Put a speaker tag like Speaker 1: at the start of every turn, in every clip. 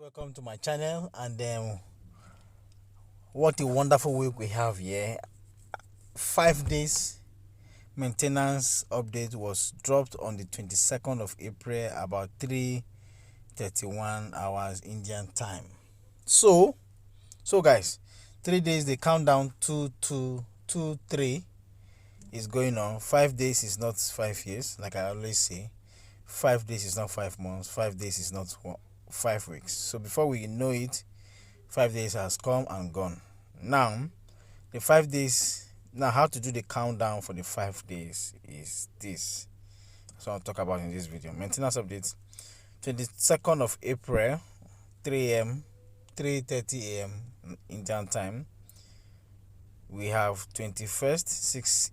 Speaker 1: Welcome to my channel, and what a wonderful week we have here. 5 days maintenance update was dropped on the 22nd of April about 3:31 hours Indian time. So guys, 3 days, the countdown 2 2 2 3 is going on. 5 days is not 5 years, like I always say. 5 days is not 5 months. 5 days is not 5 weeks. So before we know it, 5 days has come and gone. Now the 5 days, now how to do the countdown for the 5 days is this. So I'll talk about in this video. Maintenance update 22nd of April, 3 a.m. 3:30 a.m. Indian time. We have 21st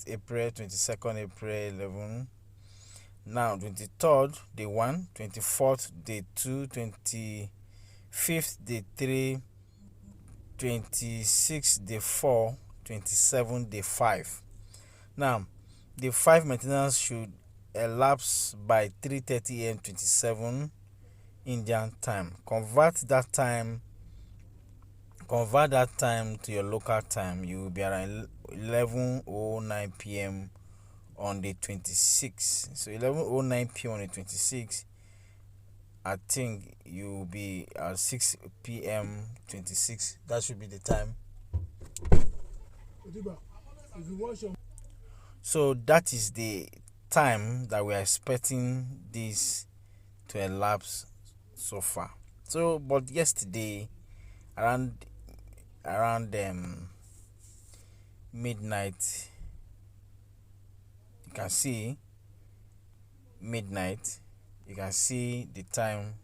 Speaker 1: April, 22nd April 11. Now 23rd day 1, 24th day 2, 25th day 3, 26th day 4, 27th day 5. Now the 5 maintenance should elapse by 3:30 a.m. 27 Indian time. Convert that time to your local time. You will be around 11:09 p.m. on the 26th. So 11:09 p.m. on the 26th, I think you will be at 6 p.m. 26. That should be the time. So that is the time that we are expecting this to elapse so far. So but yesterday around midnight, you can see midnight, you can see the time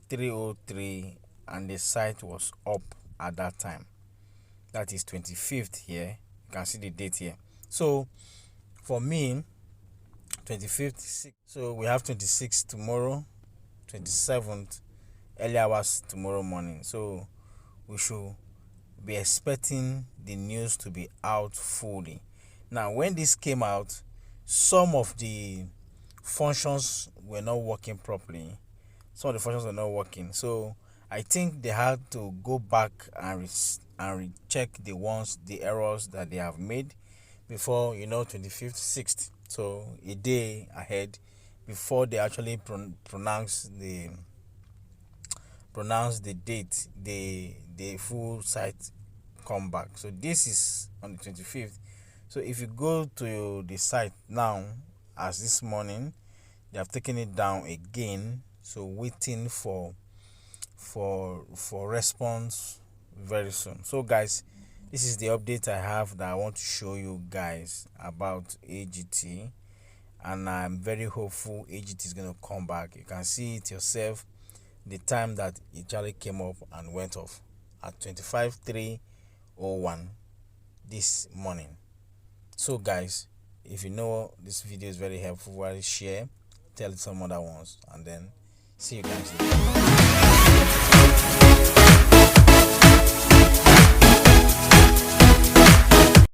Speaker 1: 3:03, and the site was up at that time. That is 25th here. You can see the date here. So for me, 25th, so we have 26th tomorrow, 27th early hours tomorrow morning. So we should be expecting the news to be out fully. Now when this came out, some of the functions were not working properly. Some of the functions were not working. So I think they had to go back and recheck the errors that they have made before 25th, 6th. So a day ahead before they actually pronounce the date, the full site come back. So this is on the 25th. So if you go to the site now, as this morning, they have taken it down again. So waiting for response very soon. So guys, this is the update I have that I want to show you guys about AGT, and I'm very hopeful AGT is going to come back. You can see it yourself, the time that it actually came up and went off at 25:3:01 this morning. So guys, if you know this video is very helpful, share, tell some other ones, and then see you guys later.